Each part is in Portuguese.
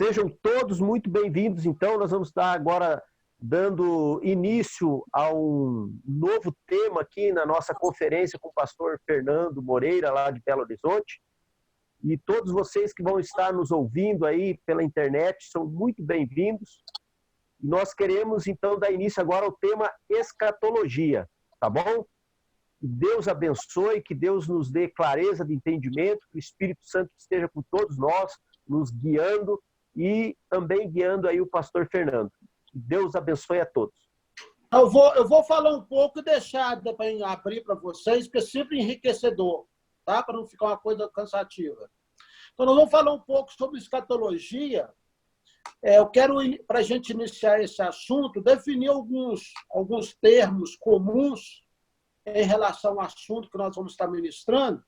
Sejam todos muito bem-vindos. Então, nós vamos estar agora dando início a um novo tema aqui na nossa conferência com o pastor Fernando Moreira, lá de Belo Horizonte. E todos vocês que vão estar nos ouvindo aí pela internet são muito bem-vindos. Nós queremos, então, dar início agora ao tema escatologia, tá bom? Que Deus abençoe, que Deus nos dê clareza de entendimento, que o Espírito Santo esteja com todos nós, nos guiando e também guiando aí o pastor Fernando. Que Deus abençoe a todos. Eu vou falar um pouco e deixar também abrir para vocês, porque é sempre enriquecedor, tá? Para não ficar uma coisa cansativa. Então, nós vamos falar um pouco sobre escatologia. Eu quero, para a gente iniciar esse assunto, definir alguns termos comuns em relação ao assunto que nós vamos estar ministrando.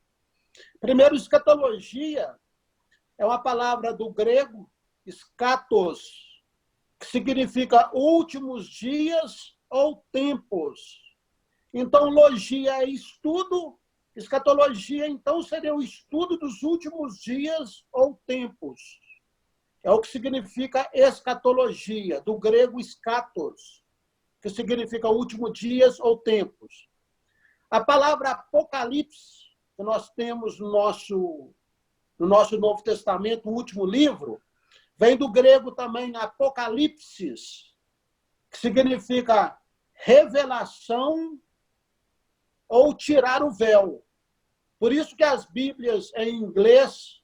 Primeiro, escatologia é uma palavra do grego, skatos, que significa últimos dias ou tempos. Então, logia é estudo, escatologia, então, seria o estudo dos últimos dias ou tempos. É o que significa escatologia, do grego skatos, que significa últimos dias ou tempos. A palavra Apocalipse, que nós temos no nosso Novo Testamento, o último livro, vem do grego também Apocalipsis, que significa revelação ou tirar o véu. Por isso que as Bíblias em inglês,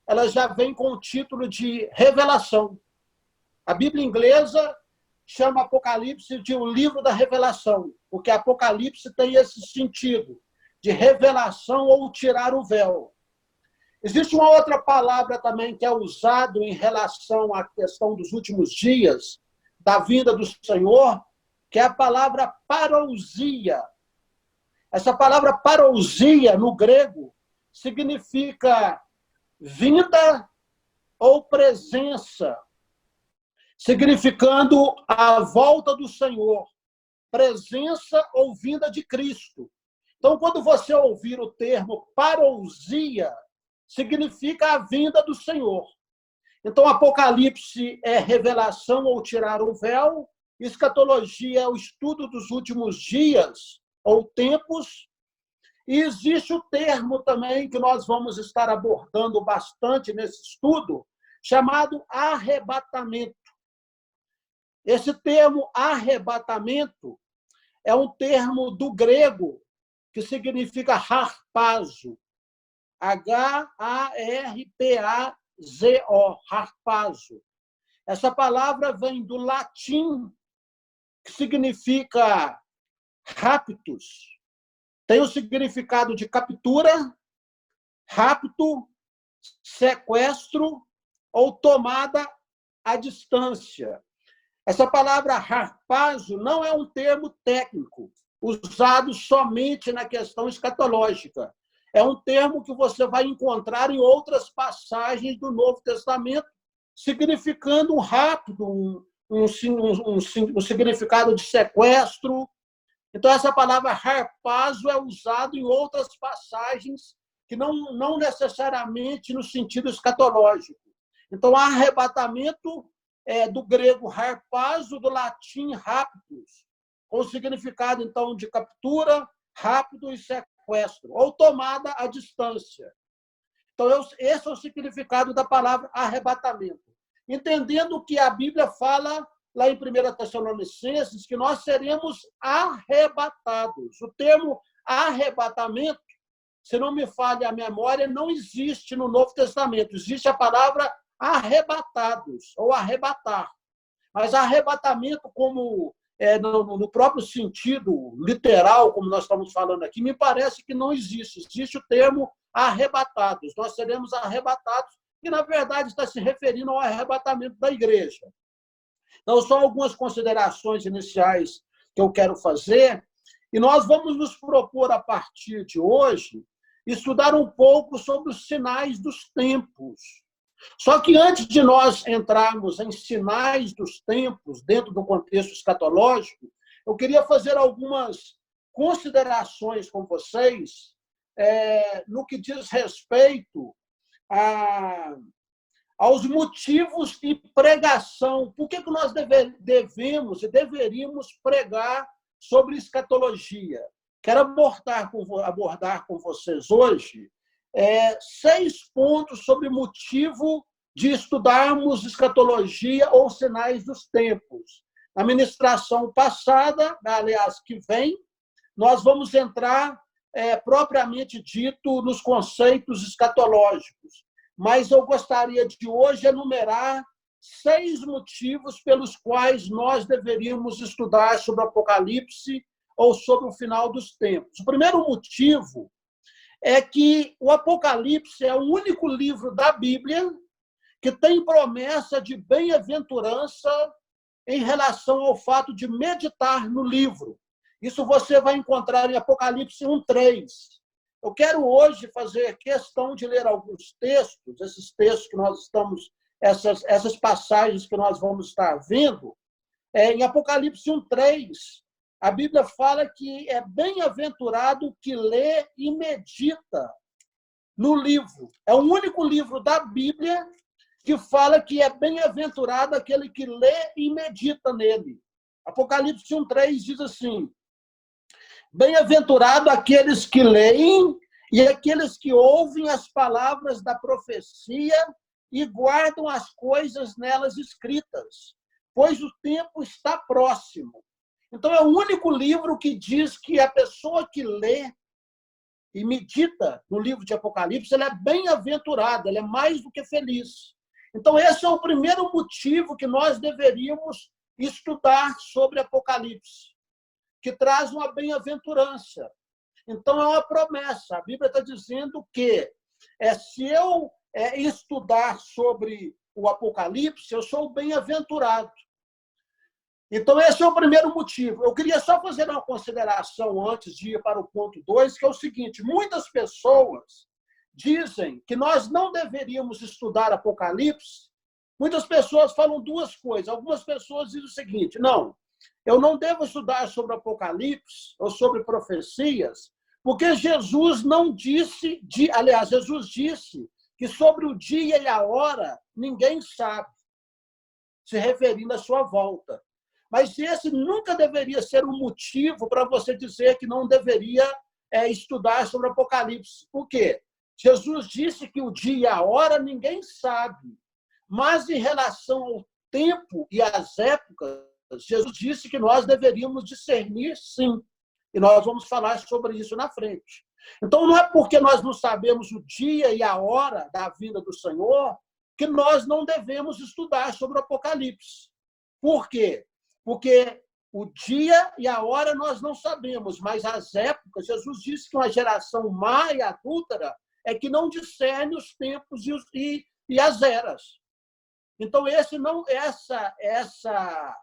elas já vêm com o título de revelação. A Bíblia inglesa chama Apocalipse de o livro da revelação, porque Apocalipse tem esse sentido de revelação ou tirar o véu. Existe uma outra palavra também que é usada em relação à questão dos últimos dias, da vinda do Senhor, que é a palavra parousia. Essa palavra parousia, no grego, significa vinda ou presença, significando a volta do Senhor, presença ou vinda de Cristo. Então, quando você ouvir o termo parousia, significa a vinda do Senhor. Então, Apocalipse é revelação ou tirar o véu, escatologia é o estudo dos últimos dias ou tempos, e existe o termo também que nós vamos estar abordando bastante nesse estudo, chamado arrebatamento. Esse termo arrebatamento é um termo do grego que significa harpazo. H-A-R-P-A-Z-O, harpazo. Essa palavra vem do latim, que significa raptus. Tem o significado de captura, rapto, sequestro ou tomada à distância. Essa palavra harpazo não é um termo técnico, usado somente na questão escatológica. É um termo que você vai encontrar em outras passagens do Novo Testamento, significando um rapto, um significado de sequestro. Então, essa palavra harpazo é usada em outras passagens que não necessariamente no sentido escatológico. Então, arrebatamento é do grego harpazo, do latim raptus, com o significado, então, de captura, rapto e sequestro, ou tomada à distância. Então, esse é o significado da palavra arrebatamento. Entendendo que a Bíblia fala, lá em 1 Tessalonicenses, que nós seremos arrebatados. O termo arrebatamento, se não me falha a memória, não existe no Novo Testamento. Existe a palavra arrebatados, ou arrebatar. Mas arrebatamento, como no próprio sentido literal, como nós estamos falando aqui, me parece que não existe. Existe o termo arrebatados. Nós seremos arrebatados, e, na verdade, está se referindo ao arrebatamento da igreja. Então, são algumas considerações iniciais que eu quero fazer, e nós vamos nos propor, a partir de hoje, estudar um pouco sobre os sinais dos tempos. Só que antes de nós entrarmos em sinais dos tempos, dentro do contexto escatológico, eu queria fazer algumas considerações com vocês no que diz respeito aos motivos de pregação. Por que nós devemos e deveríamos pregar sobre escatologia? Quero abordar com vocês hoje 6 pontos sobre motivo de estudarmos escatologia ou sinais dos tempos. Na ministração passada, aliás, que vem, nós vamos entrar propriamente dito nos conceitos escatológicos. Mas eu gostaria de hoje enumerar 6 motivos pelos quais nós deveríamos estudar sobre o Apocalipse ou sobre o final dos tempos. O primeiro motivo é que o Apocalipse é o único livro da Bíblia que tem promessa de bem-aventurança em relação ao fato de meditar no livro. Isso você vai encontrar em Apocalipse 1:3. Eu quero hoje fazer questão de ler alguns textos, esses textos que nós estamos, essas passagens que nós vamos estar vendo. Em Apocalipse 1:3, a Bíblia fala que é bem-aventurado o que lê e medita no livro. É o único livro da Bíblia que fala que é bem-aventurado aquele que lê e medita nele. Apocalipse 1:3 diz assim: bem-aventurado aqueles que leem e aqueles que ouvem as palavras da profecia e guardam as coisas nelas escritas, pois o tempo está próximo. Então, é o único livro que diz que a pessoa que lê e medita no livro de Apocalipse, ela é bem-aventurada, ela é mais do que feliz. Então, esse é o primeiro motivo que nós deveríamos estudar sobre Apocalipse, que traz uma bem-aventurança. Então, é uma promessa. A Bíblia está dizendo que se eu estudar sobre o Apocalipse, eu sou bem-aventurado. Então, esse é o primeiro motivo. Eu queria só fazer uma consideração antes de ir para o ponto 2, que é o seguinte: muitas pessoas dizem que nós não deveríamos estudar Apocalipse. Muitas pessoas falam 2 coisas. Algumas pessoas dizem o seguinte: não, eu não devo estudar sobre Apocalipse ou sobre profecias, porque Jesus não disse, aliás, Jesus disse que sobre o dia e a hora ninguém sabe, se referindo à sua volta. Mas esse nunca deveria ser um motivo para você dizer que não deveria estudar sobre Apocalipse. Por quê? Jesus disse que o dia e a hora ninguém sabe, mas em relação ao tempo e às épocas, Jesus disse que nós deveríamos discernir, sim. E nós vamos falar sobre isso na frente. Então, não é porque nós não sabemos o dia e a hora da vinda do Senhor que nós não devemos estudar sobre o Apocalipse. Por quê? Porque o dia e a hora nós não sabemos, mas as épocas, Jesus disse que uma geração má e adúltera é que não discerne os tempos e as eras. Então, essa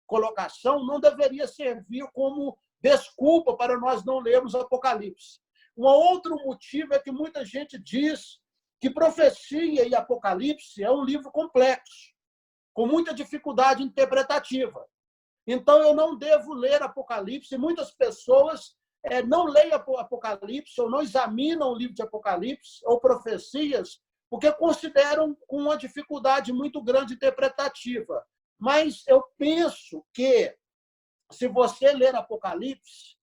colocação não deveria servir como desculpa para nós não lermos Apocalipse. Um outro motivo é que muita gente diz que profecia e Apocalipse é um livro complexo, com muita dificuldade interpretativa. Então, eu não devo ler Apocalipse. Muitas pessoas não leem Apocalipse ou não examinam o livro de Apocalipse ou profecias porque consideram com uma dificuldade muito grande interpretativa. Mas eu penso que, se você ler Apocalipse,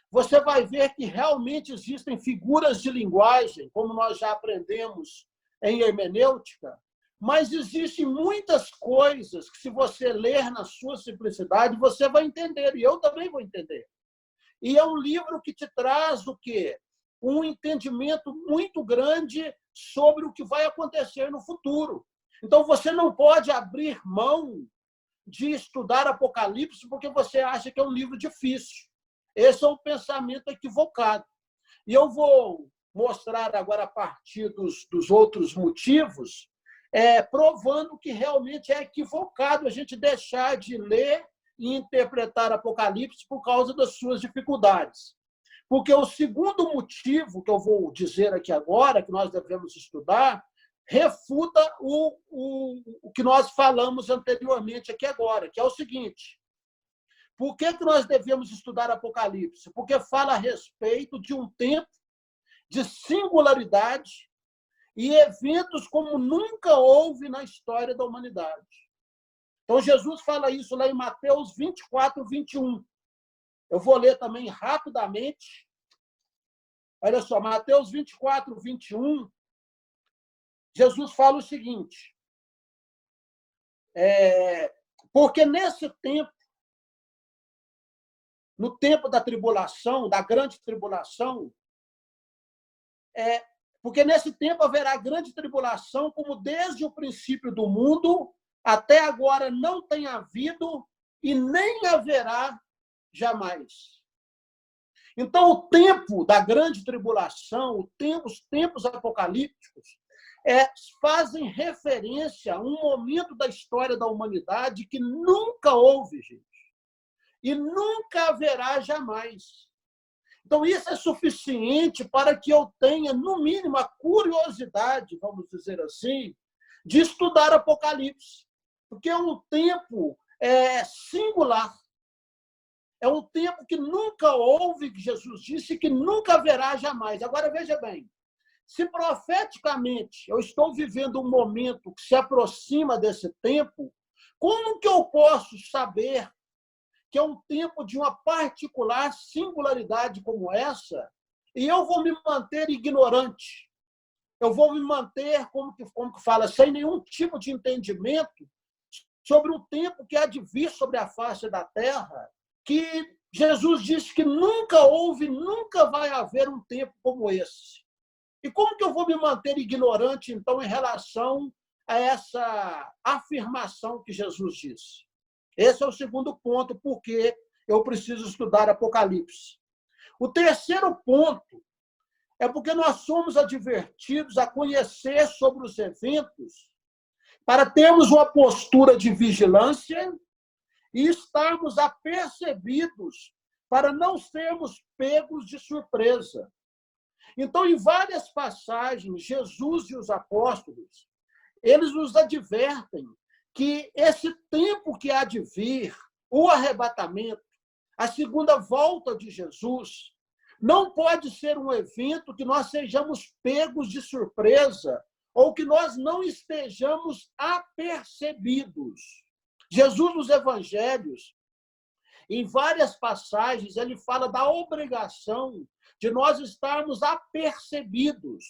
você vai ver que realmente existem figuras de linguagem, como nós já aprendemos em hermenêutica, mas existem muitas coisas que, se você ler na sua simplicidade, você vai entender, e eu também vou entender. E é um livro que te traz o quê? Um entendimento muito grande sobre o que vai acontecer no futuro. Então, você não pode abrir mão de estudar Apocalipse porque você acha que é um livro difícil. Esse é um pensamento equivocado. E eu vou mostrar agora, a partir dos outros motivos, provando que realmente é equivocado a gente deixar de ler e interpretar Apocalipse por causa das suas dificuldades. Porque o segundo motivo que eu vou dizer aqui agora, que nós devemos estudar, refuta o que nós falamos anteriormente aqui agora, que é o seguinte: por que nós devemos estudar Apocalipse? Porque fala a respeito de um tempo de singularidade e eventos como nunca houve na história da humanidade. Então, Jesus fala isso lá em Mateus 24, 21. Eu vou ler também rapidamente. Olha só, Mateus 24, 21, Jesus fala o seguinte, porque nesse tempo, no tempo da tribulação, da grande tribulação, porque nesse tempo haverá grande tribulação, como desde o princípio do mundo até agora não tem havido e nem haverá jamais. Então, o tempo da grande tribulação, os tempos apocalípticos, fazem referência a um momento da história da humanidade que nunca houve, gente. E nunca haverá jamais. Então, isso é suficiente para que eu tenha, no mínimo, a curiosidade, vamos dizer assim, de estudar Apocalipse. Porque é um tempo singular. É um tempo que nunca houve, que Jesus disse, que nunca haverá jamais. Agora, veja bem, se profeticamente eu estou vivendo um momento que se aproxima desse tempo, como que eu posso saber que é um tempo de uma particular singularidade como essa e eu vou me manter ignorante? Eu vou me manter, como que fala, sem nenhum tipo de entendimento sobre o tempo que há de vir sobre a face da terra, que Jesus disse que nunca houve, nunca vai haver um tempo como esse. E como que eu vou me manter ignorante, então, em relação a essa afirmação que Jesus disse? Esse é o segundo ponto, porque eu preciso estudar Apocalipse. O terceiro ponto é porque nós somos advertidos a conhecer sobre os eventos para termos uma postura de vigilância e estarmos apercebidos para não sermos pegos de surpresa. Então, em várias passagens, Jesus e os apóstolos, eles nos advertem que esse tempo que há de vir, o arrebatamento, a segunda volta de Jesus, não pode ser um evento que nós sejamos pegos de surpresa ou que nós não estejamos apercebidos. Jesus, nos evangelhos, em várias passagens, ele fala da obrigação de nós estarmos apercebidos,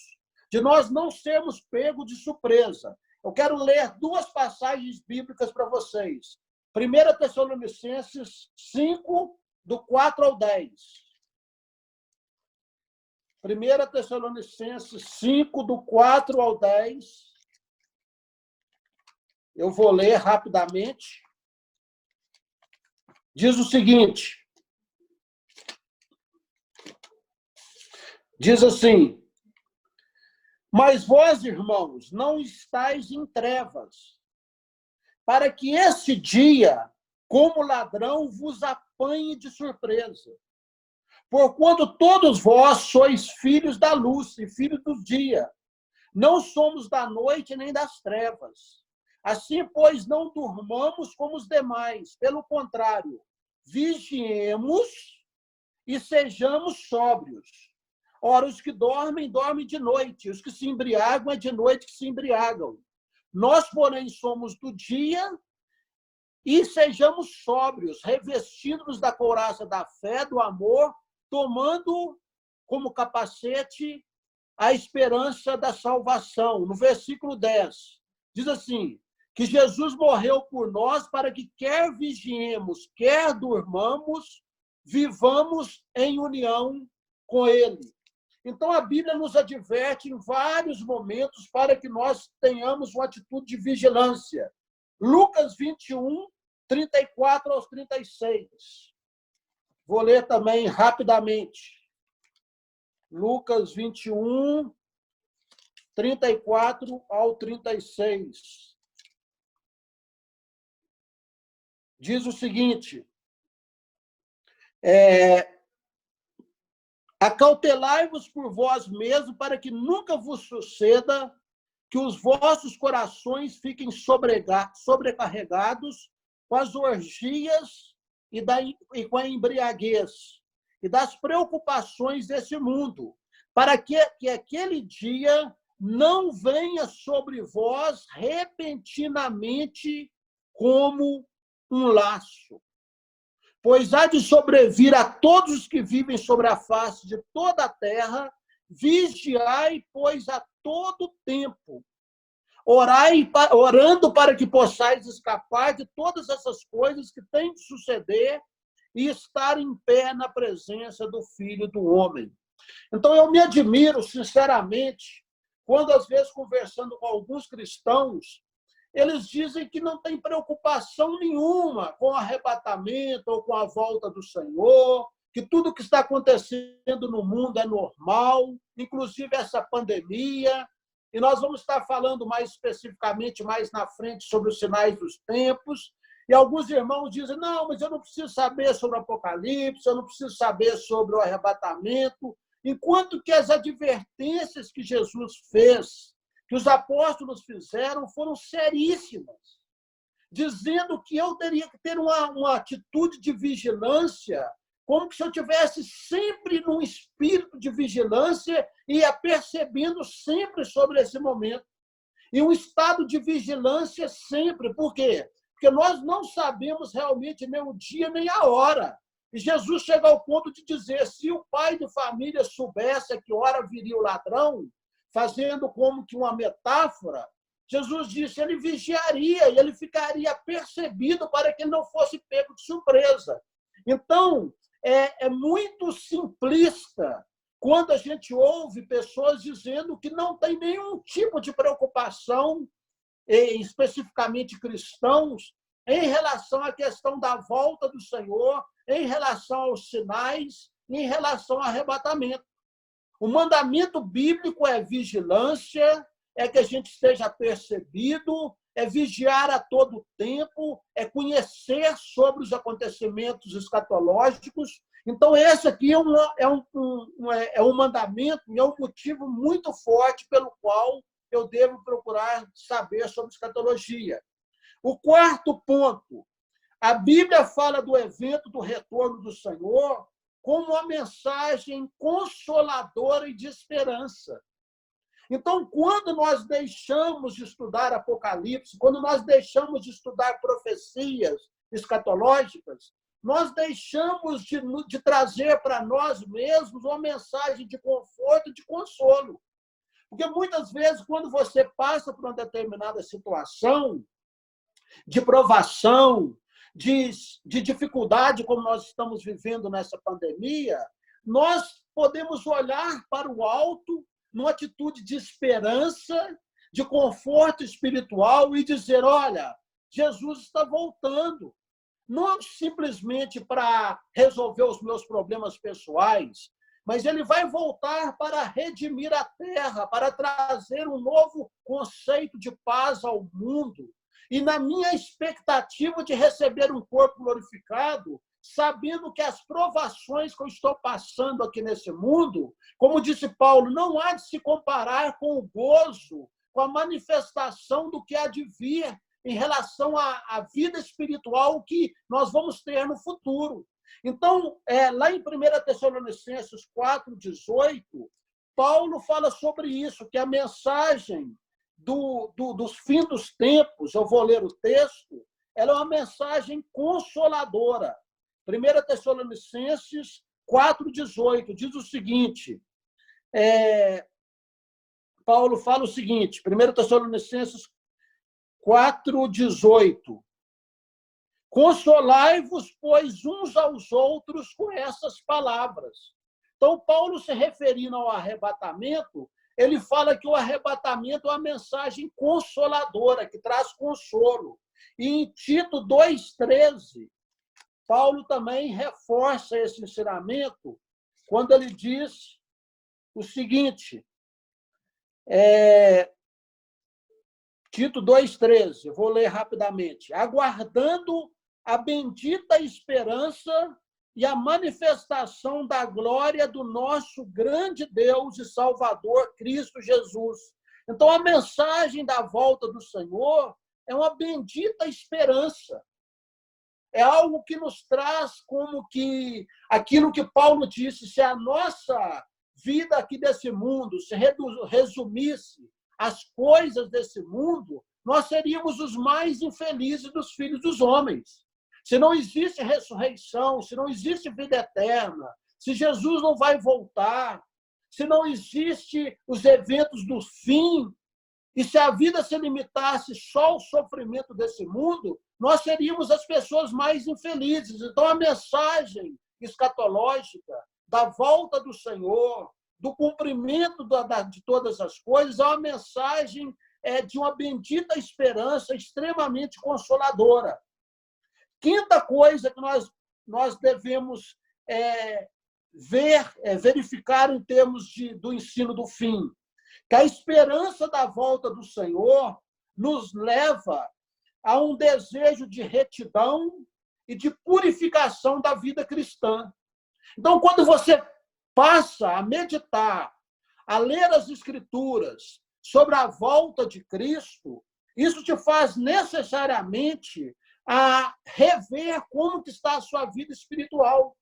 de nós não sermos pegos de surpresa. Eu quero ler duas passagens bíblicas para vocês. 1 Tessalonicenses 5, do 4 ao 10. 1 Tessalonicenses 5, do 4 ao 10. Eu vou ler rapidamente. Diz o seguinte. Diz assim: mas vós, irmãos, não estáis em trevas, para que esse dia, como ladrão, vos apanhe de surpresa. Porquanto todos vós sois filhos da luz e filhos do dia. Não somos da noite nem das trevas. Assim, pois, não durmamos como os demais. Pelo contrário, vigiemos e sejamos sóbrios. Ora, os que dormem, dormem de noite. Os que se embriagam, é de noite que se embriagam. Nós, porém, somos do dia e sejamos sóbrios, revestindo-nos da couraça da fé, do amor, tomando como capacete a esperança da salvação. No versículo 10, diz assim, que Jesus morreu por nós para que quer vigiemos, quer durmamos, vivamos em união com Ele. Então, a Bíblia nos adverte em vários momentos para que nós tenhamos uma atitude de vigilância. Lucas 21, 34 aos 36. Vou ler também rapidamente. Lucas 21, 34 ao 36. Diz o seguinte: acautelai-vos por vós mesmos para que nunca vos suceda que os vossos corações fiquem sobrecarregados com as orgias e com a embriaguez e das preocupações desse mundo, para que aquele dia não venha sobre vós repentinamente como um laço, pois há de sobrevir a todos os que vivem sobre a face de toda a terra. Vigiai, pois, a todo tempo. Orai, orando para que possais escapar de todas essas coisas que têm de suceder e estar em pé na presença do Filho do Homem. Então, eu me admiro, sinceramente, quando, às vezes, conversando com alguns cristãos, eles dizem que não tem preocupação nenhuma com o arrebatamento ou com a volta do Senhor, que tudo que está acontecendo no mundo é normal, inclusive essa pandemia. E nós vamos estar falando mais especificamente, mais na frente, sobre os sinais dos tempos. E alguns irmãos dizem, não, mas eu não preciso saber sobre o Apocalipse, eu não preciso saber sobre o arrebatamento. Enquanto que as advertências que Jesus fez, que os apóstolos fizeram, foram seríssimas, dizendo que eu teria que ter uma atitude de vigilância, como se eu tivesse sempre num espírito de vigilância e apercebendo sempre sobre esse momento. E um estado de vigilância sempre. Por quê? Porque nós não sabemos realmente nem o dia nem a hora. E Jesus chega ao ponto de dizer, se o pai de família soubesse a que hora viria o ladrão, fazendo como que uma metáfora, Jesus disse, ele vigiaria e ele ficaria apercebido para que ele não fosse pego de surpresa. Então, é muito simplista quando a gente ouve pessoas dizendo que não tem nenhum tipo de preocupação, especificamente cristãos, em relação à questão da volta do Senhor, em relação aos sinais, em relação ao arrebatamento. O mandamento bíblico é vigilância, é que a gente esteja percebido, é vigiar a todo tempo, é conhecer sobre os acontecimentos escatológicos. Então, esse aqui é um mandamento e é um motivo muito forte pelo qual eu devo procurar saber sobre escatologia. O quarto ponto, a Bíblia fala do evento do retorno do Senhor como uma mensagem consoladora e de esperança. Então, quando nós deixamos de estudar Apocalipse, quando nós deixamos de estudar profecias escatológicas, nós deixamos de trazer para nós mesmos uma mensagem de conforto e de consolo. Porque muitas vezes, quando você passa por uma determinada situação de provação, de dificuldade, como nós estamos vivendo nessa pandemia, nós podemos olhar para o alto numa atitude de esperança, de conforto espiritual e dizer, olha, Jesus está voltando. Não simplesmente para resolver os meus problemas pessoais, mas ele vai voltar para redimir a terra, para trazer um novo conceito de paz ao mundo. E na minha expectativa de receber um corpo glorificado, sabendo que as provações que eu estou passando aqui nesse mundo, como disse Paulo, não há de se comparar com o gozo, com a manifestação do que há de vir em relação à vida espiritual que nós vamos ter no futuro. Então, lá em 1 Tessalonicenses 4:18, Paulo fala sobre isso, que a mensagem dos fins dos tempos, eu vou ler o texto, ela é uma mensagem consoladora. 1 Tessalonicenses 4:18 diz o seguinte, Paulo fala o seguinte, 1 Tessalonicenses 4:18, consolai-vos, pois, uns aos outros com essas palavras. Então, Paulo, se referindo ao arrebatamento, ele fala que o arrebatamento é uma mensagem consoladora, que traz consolo. E em Tito 2:13, Paulo também reforça esse ensinamento quando ele diz o seguinte, Tito 2:13, vou ler rapidamente. Aguardando a bendita esperança e a manifestação da glória do nosso grande Deus e Salvador, Cristo Jesus. Então, a mensagem da volta do Senhor é uma bendita esperança. É algo que nos traz como que aquilo que Paulo disse, se a nossa vida aqui desse mundo se resumisse às coisas desse mundo, nós seríamos os mais infelizes dos filhos dos homens. Se não existe ressurreição, se não existe vida eterna, se Jesus não vai voltar, se não existe os eventos do fim, e se a vida se limitasse só ao sofrimento desse mundo, nós seríamos as pessoas mais infelizes. Então, a mensagem escatológica da volta do Senhor, do cumprimento de todas as coisas, é uma mensagem de uma bendita esperança extremamente consoladora. Quinta coisa que nós devemos verificar em termos do ensino do fim, que a esperança da volta do Senhor nos leva a um desejo de retidão e de purificação da vida cristã. Então, quando você passa a meditar, a ler as Escrituras sobre a volta de Cristo, isso te faz necessariamente a rever como que está a sua vida espiritual.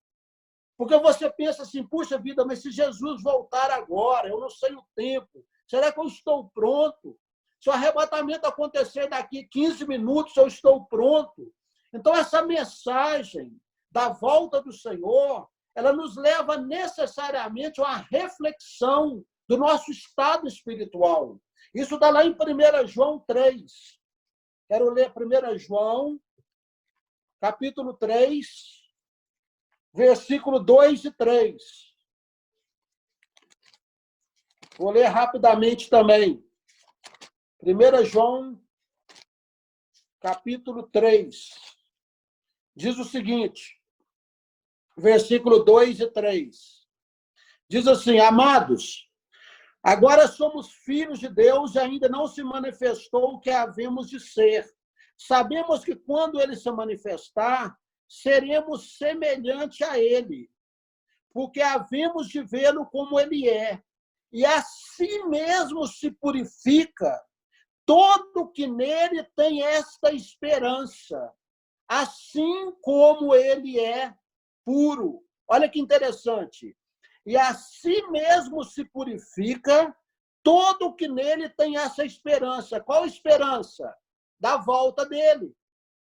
Porque você pensa assim, puxa vida, mas se Jesus voltar agora, eu não sei o tempo, será que eu estou pronto? Se o arrebatamento acontecer daqui 15 minutos, eu estou pronto? Então, essa mensagem da volta do Senhor, ela nos leva necessariamente a uma reflexão do nosso estado espiritual. Isso está lá em 1 João 3. Quero ler 1 João, capítulo 3, versículo 2 e 3. Vou ler rapidamente também. 1 João, capítulo 3. Diz o seguinte, versículo 2 e 3. Diz assim, amados, agora somos filhos de Deus e ainda não se manifestou o que havemos de ser. Sabemos que quando ele se manifestar, seremos semelhantes a ele, porque havemos de vê-lo como ele é. E assim mesmo se purifica todo que nele tem esta esperança, assim como ele é puro. Olha que interessante. E assim mesmo se purifica todo que nele tem essa esperança. Qual esperança? Da volta dele,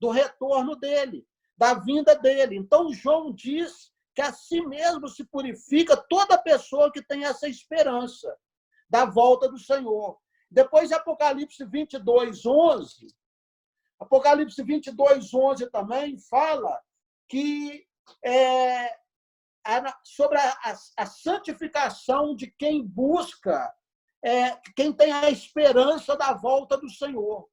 do retorno dele, da vinda dele. Então, João diz que assim mesmo se purifica toda pessoa que tem essa esperança da volta do Senhor. Depois, Apocalipse 22, 11. Apocalipse 22, 11 também fala que sobre a santificação de quem busca, quem tem a esperança da volta do Senhor.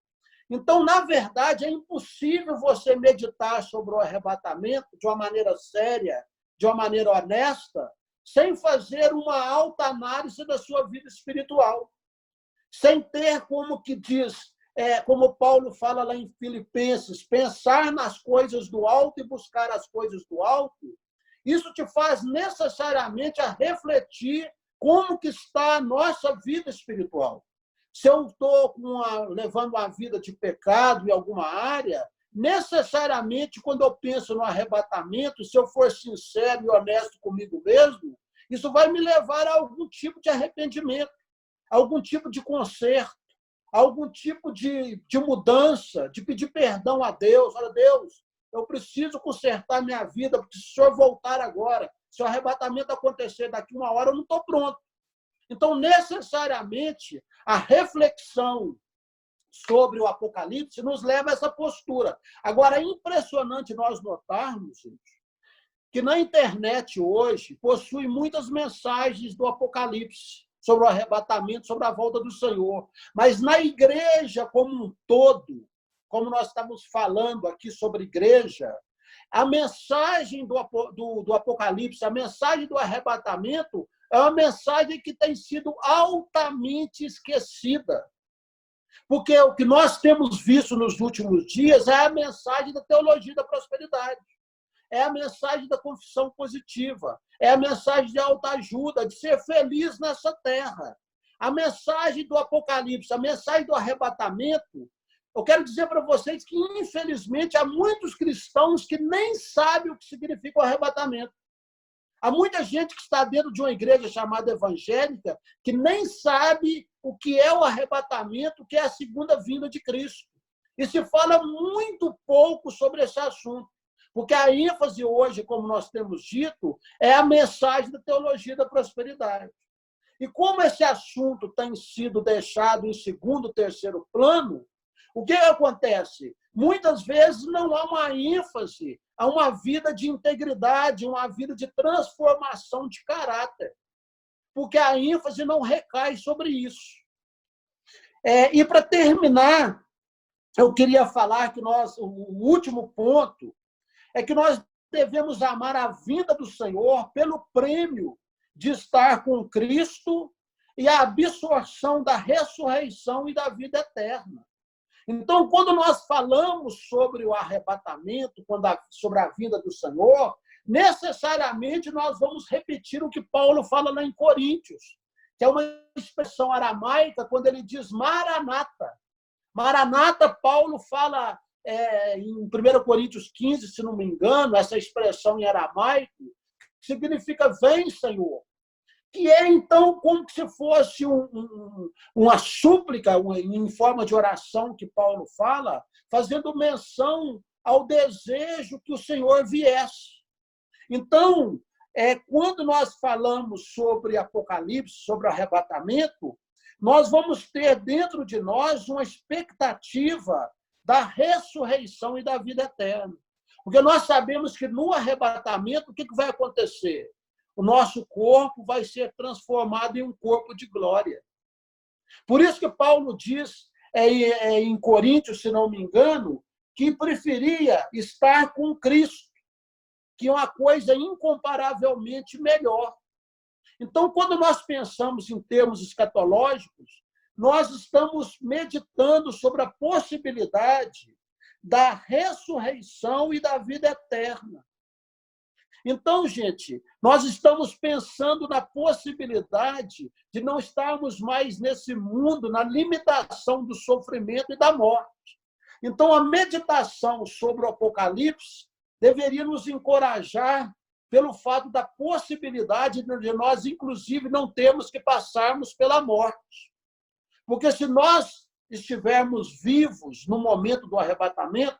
Então, na verdade, é impossível você meditar sobre o arrebatamento de uma maneira séria, de uma maneira honesta, sem fazer uma alta análise da sua vida espiritual. Sem ter, como que diz, como Paulo fala lá em Filipenses, pensar nas coisas do alto e buscar as coisas do alto. Isso te faz necessariamente a refletir como que está a nossa vida espiritual. Se eu estou levando uma vida de pecado em alguma área, necessariamente, quando eu penso no arrebatamento, se eu for sincero e honesto comigo mesmo, isso vai me levar a algum tipo de arrependimento, algum tipo de conserto, algum tipo de mudança, de pedir perdão a Deus. Olha, Deus, eu preciso consertar minha vida, porque se o Senhor voltar agora, se o arrebatamento acontecer daqui uma hora, eu não estou pronto. Então, necessariamente, a reflexão sobre o Apocalipse nos leva a essa postura. Agora, é impressionante nós notarmos, gente, que na internet hoje possui muitas mensagens do Apocalipse, sobre o arrebatamento, sobre a volta do Senhor. Mas na igreja como um todo, como nós estamos falando aqui sobre igreja, a mensagem do Apocalipse, a mensagem do arrebatamento, é uma mensagem que tem sido altamente esquecida. Porque o que nós temos visto nos últimos dias é a mensagem da teologia da prosperidade. É a mensagem da confissão positiva. É a mensagem de autoajuda, de ser feliz nessa terra. A mensagem do Apocalipse, a mensagem do arrebatamento, eu quero dizer para vocês que, infelizmente, há muitos cristãos que nem sabem o que significa o arrebatamento. Há muita gente que está dentro de uma igreja chamada evangélica que nem sabe o que é o arrebatamento, o que é a segunda vinda de Cristo. E se fala muito pouco sobre esse assunto, porque a ênfase hoje, como nós temos dito, é a mensagem da teologia da prosperidade. E como esse assunto tem sido deixado em segundo, terceiro plano, o que acontece? Muitas vezes não há uma ênfase a uma vida de integridade, uma vida de transformação de caráter, porque a ênfase não recai sobre isso. E para terminar, eu queria falar que o último ponto é que nós devemos amar a vinda do Senhor pelo prêmio de estar com Cristo e a absorção da ressurreição e da vida eterna. Então, quando nós falamos sobre o arrebatamento, sobre a vinda do Senhor, necessariamente nós vamos repetir o que Paulo fala lá em Coríntios, que é uma expressão aramaica quando ele diz Maranata. Maranata, Paulo fala em 1 Coríntios 15, se não me engano, essa expressão em aramaico, significa vem, Senhor. Que é, então, como se fosse uma súplica em forma de oração que Paulo fala, fazendo menção ao desejo que o Senhor viesse. Então, quando nós falamos sobre Apocalipse, sobre arrebatamento, nós vamos ter dentro de nós uma expectativa da ressurreição e da vida eterna. Porque nós sabemos que no arrebatamento, o que vai acontecer? O nosso corpo vai ser transformado em um corpo de glória. Por isso que Paulo diz em Coríntios, se não me engano, que preferia estar com Cristo, que é uma coisa incomparavelmente melhor. Então, quando nós pensamos em termos escatológicos, nós estamos meditando sobre a possibilidade da ressurreição e da vida eterna. Então, gente, nós estamos pensando na possibilidade de não estarmos mais nesse mundo, na limitação do sofrimento e da morte. Então, a meditação sobre o Apocalipse deveria nos encorajar pelo fato da possibilidade de nós, inclusive, não termos que passarmos pela morte. Porque se nós estivermos vivos no momento do arrebatamento,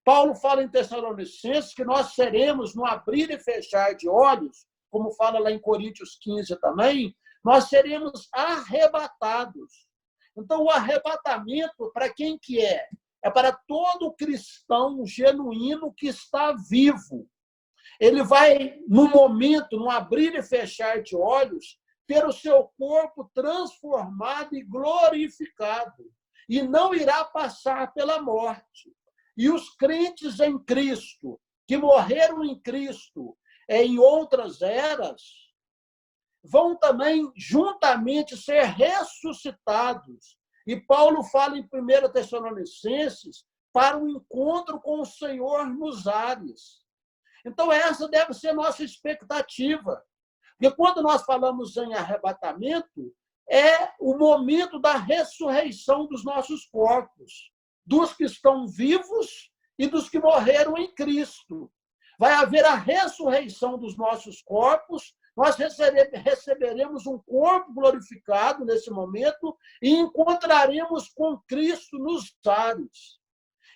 Paulo fala em Tessalonicenses que nós seremos, no abrir e fechar de olhos, como fala lá em Coríntios 15 também, nós seremos arrebatados. Então, o arrebatamento, para quem que é? É para todo cristão genuíno que está vivo. Ele vai, no momento, no abrir e fechar de olhos, ter o seu corpo transformado e glorificado, e não irá passar pela morte. E os crentes em Cristo, que morreram em Cristo em outras eras, vão também juntamente ser ressuscitados. E Paulo fala em 1 Tessalonicenses para o encontro com o Senhor nos ares. Então, essa deve ser nossa expectativa. Porque quando nós falamos em arrebatamento, é o momento da ressurreição dos nossos corpos, dos que estão vivos e dos que morreram em Cristo. Vai haver a ressurreição dos nossos corpos, nós receberemos um corpo glorificado nesse momento e encontraremos com Cristo nos ares.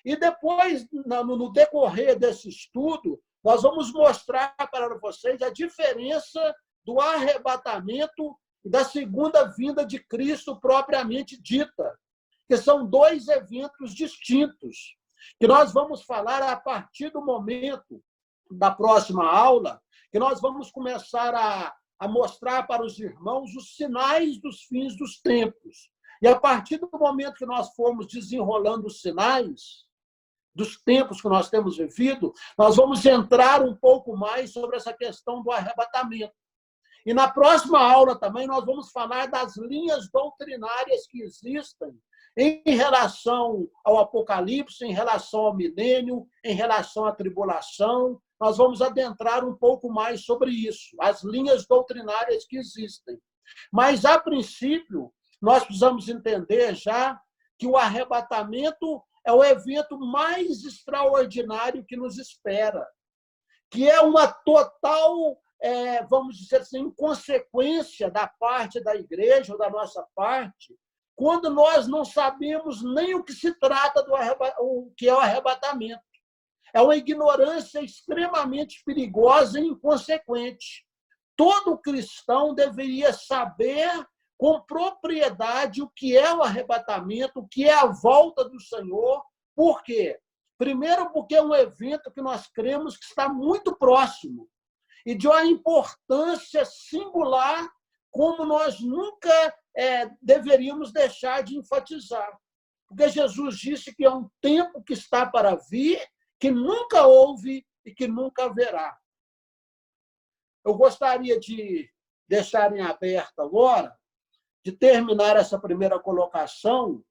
E depois, no decorrer desse estudo, nós vamos mostrar para vocês a diferença do arrebatamento e da segunda vinda de Cristo propriamente dita, que são dois eventos distintos, que nós vamos falar a partir do momento da próxima aula, que nós vamos começar a mostrar para os irmãos os sinais dos fins dos tempos. E a partir do momento que nós formos desenrolando os sinais dos tempos que nós temos vivido, nós vamos entrar um pouco mais sobre essa questão do arrebatamento. E na próxima aula também nós vamos falar das linhas doutrinárias que existem em relação ao Apocalipse, em relação ao milênio, em relação à tribulação. Nós vamos adentrar um pouco mais sobre isso, as linhas doutrinárias que existem. Mas, a princípio, nós precisamos entender já que o arrebatamento é o evento mais extraordinário que nos espera, que é uma total vamos dizer assim, inconsequência da parte da igreja ou da nossa parte, quando nós não sabemos nem o que se trata o que é o arrebatamento. É uma ignorância extremamente perigosa e inconsequente. Todo cristão deveria saber com propriedade o que é o arrebatamento, o que é a volta do Senhor. Por quê? Primeiro, porque é um evento que nós cremos que está muito próximo e de uma importância singular, como nós nunca deveríamos deixar de enfatizar. Porque Jesus disse que é um tempo que está para vir, que nunca houve e que nunca haverá. Eu gostaria de deixar em aberto agora, de terminar essa primeira colocação,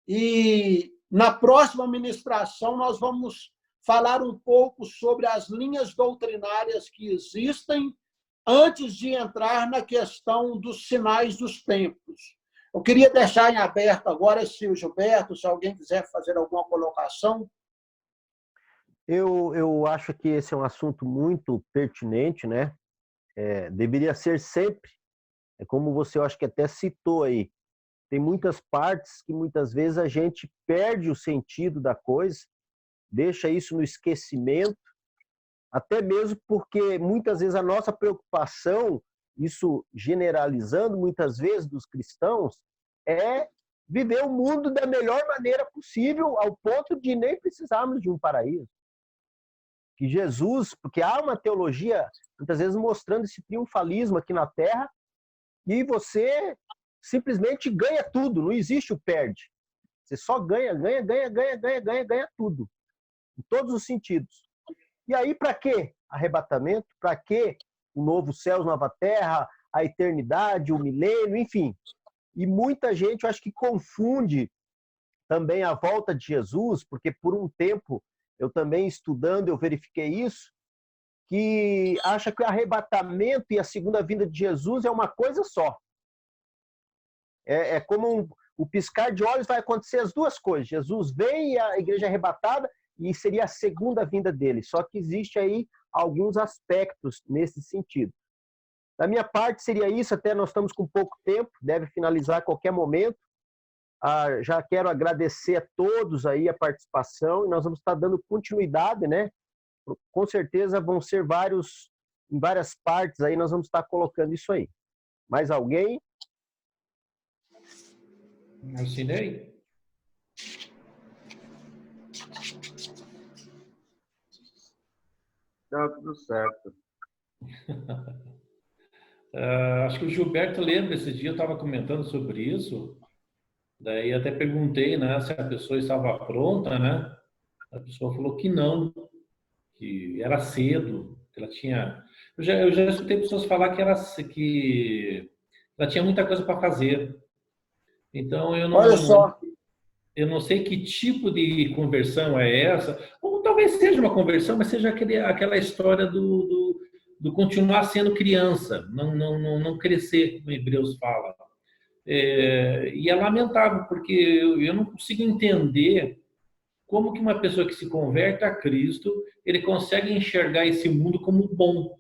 e na próxima ministração nós vamos falar um pouco sobre as linhas doutrinárias que existem antes de entrar na questão dos sinais dos tempos. Eu queria deixar em aberto agora, se o Gilberto, se alguém quiser fazer alguma colocação. Eu acho que esse é um assunto muito pertinente, né? Deveria ser sempre, como você, eu acho que até citou aí, tem muitas partes que muitas vezes a gente perde o sentido da coisa, deixa isso no esquecimento, até mesmo porque muitas vezes a nossa preocupação, isso generalizando muitas vezes dos cristãos, é viver o mundo da melhor maneira possível, ao ponto de nem precisarmos de um paraíso. Que Jesus, porque há uma teologia, muitas vezes mostrando esse triunfalismo aqui na Terra, e você simplesmente ganha tudo, não existe o perde. Você só ganha tudo, em todos os sentidos. E aí, para quê arrebatamento? Para quê o novo céu, nova terra, a eternidade, o milênio, enfim. E muita gente, eu acho que confunde também a volta de Jesus, porque por um tempo, eu também estudando, eu verifiquei isso, que acha que o arrebatamento e a segunda vinda de Jesus é uma coisa só. É como o piscar de olhos, vai acontecer as duas coisas. Jesus vem e a igreja é arrebatada, e seria a segunda vinda dele. Só que existe aí alguns aspectos nesse sentido. Da minha parte, seria isso. Até nós estamos com pouco tempo, deve finalizar a qualquer momento. Já quero agradecer a todos aí a participação, e nós vamos estar dando continuidade, né? Com certeza vão ser em várias partes aí, nós vamos estar colocando isso aí. Mais alguém? Assinei. Tá tudo certo. Acho que o Gilberto lembra, esse dia eu estava comentando sobre isso, daí até perguntei, né, se a pessoa estava pronta, né? A pessoa falou que não, que era cedo, que ela tinha... Eu já escutei pessoas falar que ela tinha muita coisa para fazer. Então, Olha só. Eu não sei que tipo de conversão é essa, ou talvez seja uma conversão, mas seja aquela história do continuar sendo criança, não crescer, como Hebreus fala. E é lamentável, porque eu não consigo entender como que uma pessoa que se converte a Cristo, ele consegue enxergar esse mundo como bom.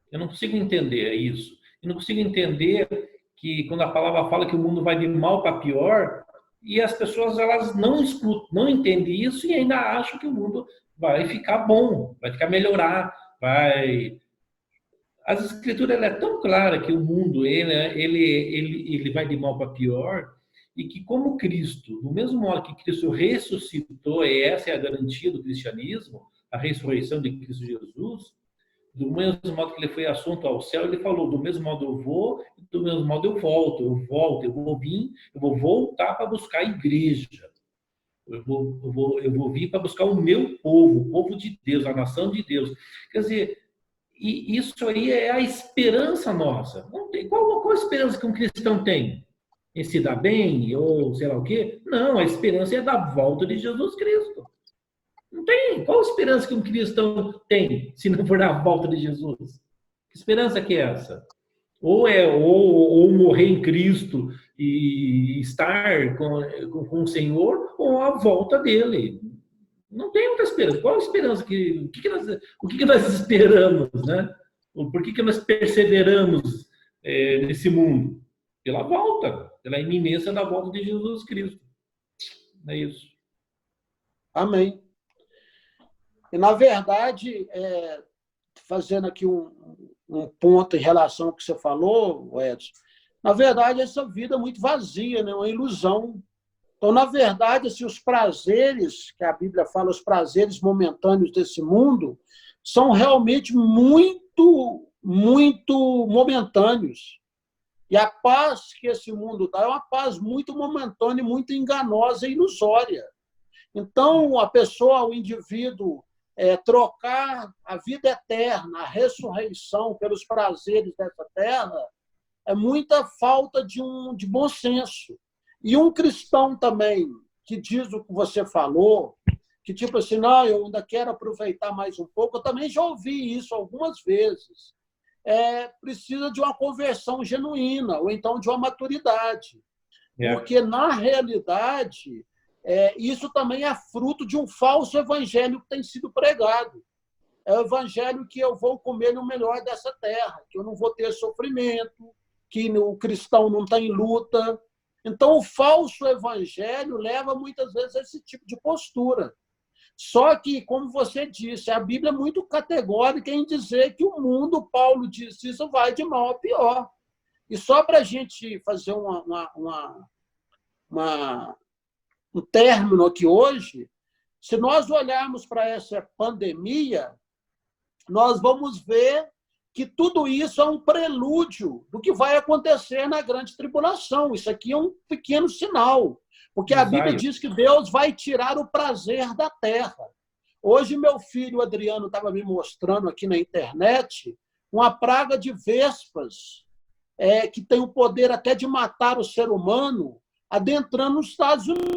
Eu não consigo entender isso. Eu não consigo entender que quando a palavra fala que o mundo vai de mal para pior, e as pessoas elas não escutam, não entendem isso e ainda acham que o mundo vai ficar bom, vai ficar melhorar, vai... As escrituras ela é tão clara que o mundo ele vai de mal para pior, e que como Cristo, do mesmo modo que Cristo ressuscitou, e essa é a garantia do cristianismo, a ressurreição de Cristo Jesus, do mesmo modo que ele foi assunto ao céu, ele falou, do mesmo modo eu vou, do mesmo modo eu volto, eu vou voltar para buscar a igreja. Eu vou vir para buscar o meu povo, o povo de Deus, a nação de Deus. Quer dizer, e isso aí é a esperança nossa. Não tem, qual a esperança que um cristão tem? Em se dar bem, ou sei lá o quê? Não, a esperança é da volta de Jesus Cristo. Não tem. Qual a esperança que um cristão tem, se não for na volta de Jesus? Que esperança que é essa? Ou morrer em Cristo e estar com o Senhor, ou a volta dele. Não tem outra esperança. Qual a esperança? O que nós esperamos, né? Por que nós perseveramos nesse mundo? Pela volta, pela iminência da volta de Jesus Cristo. É isso. Amém. E, na verdade, fazendo aqui um ponto em relação ao que você falou, Edson, na verdade, essa vida é muito vazia, né? Uma ilusão. Então, na verdade, assim, os prazeres, que a Bíblia fala, os prazeres momentâneos desse mundo, são realmente muito, muito momentâneos. E a paz que esse mundo dá é uma paz muito momentânea, muito enganosa e ilusória. Então, a pessoa, o indivíduo, trocar a vida eterna, a ressurreição pelos prazeres dessa terra, é muita falta de bom senso. E um cristão também, que diz o que você falou, que tipo assim, não, eu ainda quero aproveitar mais um pouco, eu também já ouvi isso algumas vezes. Precisa de uma conversão genuína, ou então de uma maturidade. Porque, na realidade, isso também é fruto de um falso evangelho que tem sido pregado. É o evangelho que eu vou comer o melhor dessa terra, que eu não vou ter sofrimento, que o cristão não está em luta. Então, o falso evangelho leva muitas vezes a esse tipo de postura. Só que, como você disse, a Bíblia é muito categórica em dizer que o mundo, Paulo disse, isso vai de mal a pior. E só para a gente fazer um término aqui hoje, se nós olharmos para essa pandemia, nós vamos ver que tudo isso é um prelúdio do que vai acontecer na grande tribulação. Isso aqui é um pequeno sinal, porque a Bíblia diz que Deus vai tirar o prazer da terra. Hoje, meu filho Adriano estava me mostrando aqui na internet uma praga de vespas que tem o poder até de matar o ser humano, adentrando nos Estados Unidos.